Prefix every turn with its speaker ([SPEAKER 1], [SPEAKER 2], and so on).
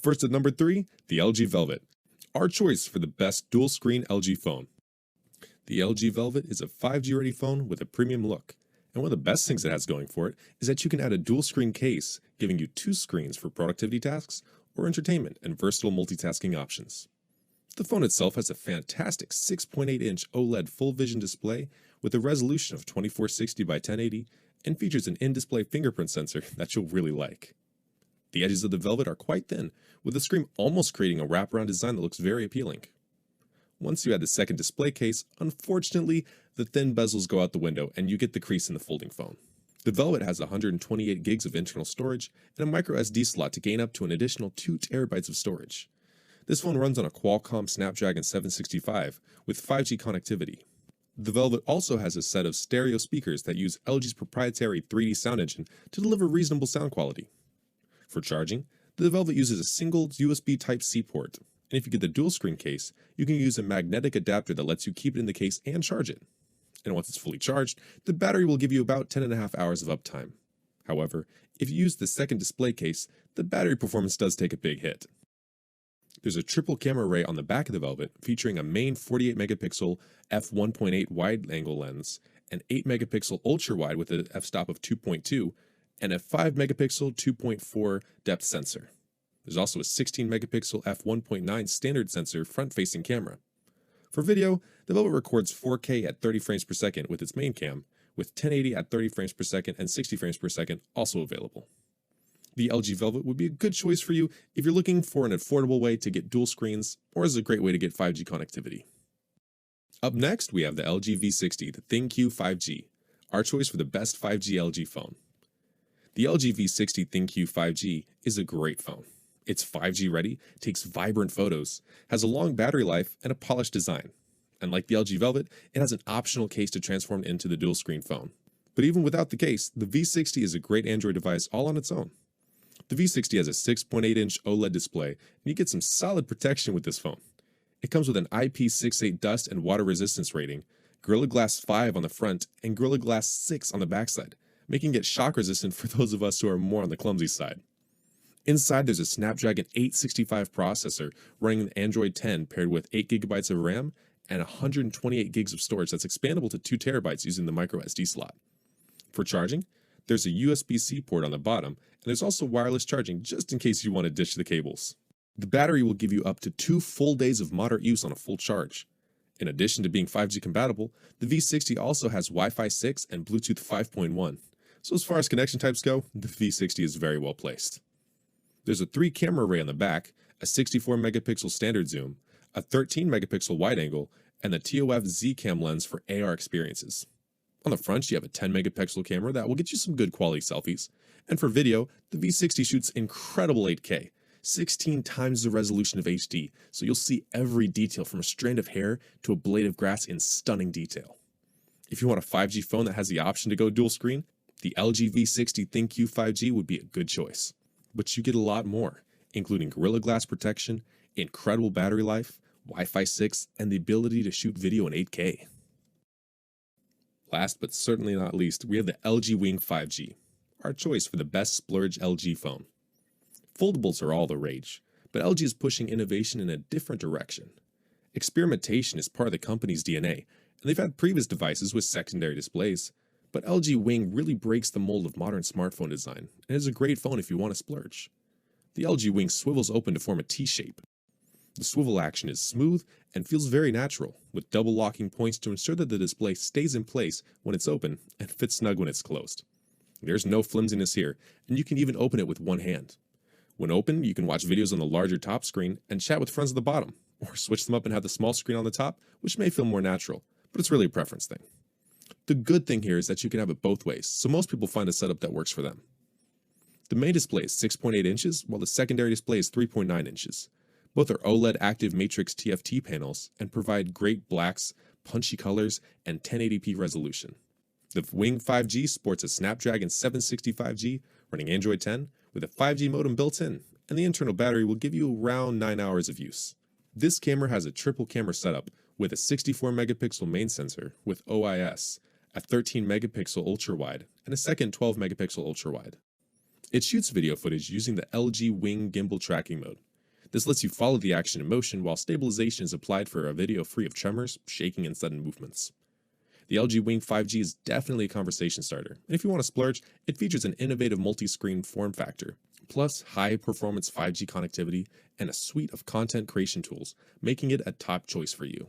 [SPEAKER 1] Up first at number 3, the LG Velvet, our choice for the best dual-screen LG phone. The LG Velvet is a 5G-ready phone with a premium look, and one of the best things it has going for it is that you can add a dual-screen case, giving you 2 screens for productivity tasks or entertainment and versatile multitasking options. The phone itself has a fantastic 6.8-inch OLED full-vision display with a resolution of 2460 by 1080 and features an in-display fingerprint sensor that you'll really like. The edges of the Velvet are quite thin, with the screen almost creating a wraparound design that looks very appealing. Once you add the second display case, unfortunately, the thin bezels go out the window and you get the crease in the folding phone. The Velvet has 128 gigs of internal storage and a micro SD slot to gain up to an additional 2 terabytes of storage. This phone runs on a Qualcomm Snapdragon 765 with 5G connectivity. The Velvet also has a set of stereo speakers that use LG's proprietary 3D sound engine to deliver reasonable sound quality. For charging, the Velvet uses a single USB Type-C port, and if you get the dual-screen case, you can use a magnetic adapter that lets you keep it in the case and charge it. And once it's fully charged, the battery will give you about 10.5 hours of uptime. However, if you use the second display case, the battery performance does take a big hit. There's a triple camera array on the back of the Velvet featuring a main 48-megapixel f1.8 wide-angle lens, an 8-megapixel ultra-wide with an f-stop of 2.2, and a 5-megapixel 2.4 depth sensor. There's also a 16-megapixel f1.9 standard sensor front-facing camera. For video, the Velvet records 4K at 30 frames per second with its main cam, with 1080 at 30 frames per second and 60 frames per second also available. The LG Velvet would be a good choice for you if you're looking for an affordable way to get dual screens or as a great way to get 5G connectivity. Up next, we have the LG V60 ThinQ 5G, our choice for the best 5G LG phone. The LG V60 ThinQ 5G is a great phone. It's 5G ready, takes vibrant photos, has a long battery life, and a polished design. And like the LG Velvet, it has an optional case to transform into the dual screen phone. But even without the case, the V60 is a great Android device all on its own. The V60 has a 6.8-inch OLED display, and you get some solid protection with this phone. It comes with an IP68 dust and water resistance rating, Gorilla Glass 5 on the front, and Gorilla Glass 6 on the backside, making it shock resistant for those of us who are more on the clumsy side. Inside, there's a Snapdragon 865 processor running an Android 10 paired with 8GB of RAM and 128 gigs of storage that's expandable to 2 terabytes using the micro SD slot. For charging, there's a USB-C port on the bottom, and there's also wireless charging just in case you want to ditch the cables. The battery will give you up to 2 full days of moderate use on a full charge. In addition to being 5G compatible, the V60 also has Wi-Fi 6 and Bluetooth 5.1. So as far as connection types go, the V60 is very well placed. There's a 3-camera array on the back, a 64-megapixel standard zoom, a 13-megapixel wide-angle, and the TOF Z-Cam lens for AR experiences. On the front, you have a 10-megapixel camera that will get you some good quality selfies. And for video, the V60 shoots incredible 8K, 16 times the resolution of HD, so you'll see every detail from a strand of hair to a blade of grass in stunning detail. If you want a 5G phone that has the option to go dual screen, the LG V60 ThinQ 5G would be a good choice. But you get a lot more, including Gorilla Glass protection, incredible battery life, Wi-Fi 6, and the ability to shoot video in 8K. Last but certainly not least, we have the LG Wing 5G, our choice for the best splurge LG phone. Foldables are all the rage, but LG is pushing innovation in a different direction. Experimentation is part of the company's DNA, and they've had previous devices with secondary displays, but LG Wing really breaks the mold of modern smartphone design, and is a great phone if you want to splurge. The LG Wing swivels open to form a T-shape. The swivel action is smooth and feels very natural, with double locking points to ensure that the display stays in place when it's open and fits snug when it's closed. There's no flimsiness here, and you can even open it with one hand. When open, you can watch videos on the larger top screen and chat with friends at the bottom, or switch them up and have the small screen on the top, which may feel more natural, but it's really a preference thing. The good thing here is that you can have it both ways, so most people find a setup that works for them. The main display is 6.8 inches, while the secondary display is 3.9 inches. Both are OLED active matrix TFT panels and provide great blacks, punchy colors, and 1080p resolution. The Wing 5G sports a Snapdragon 765G running Android 10 with a 5G modem built in, and the internal battery will give you around 9 hours of use. This camera has a triple camera setup with a 64-megapixel main sensor with OIS, a 13-megapixel ultra-wide, and a second 12-megapixel ultra-wide. It shoots video footage using the LG Wing gimbal tracking mode, This lets you follow the action in motion while stabilization is applied for a video free of tremors, shaking, and sudden movements. The LG Wing 5G is definitely a conversation starter, and if you want to splurge, it features an innovative multi-screen form factor, plus high-performance 5G connectivity and a suite of content creation tools, making it a top choice for you.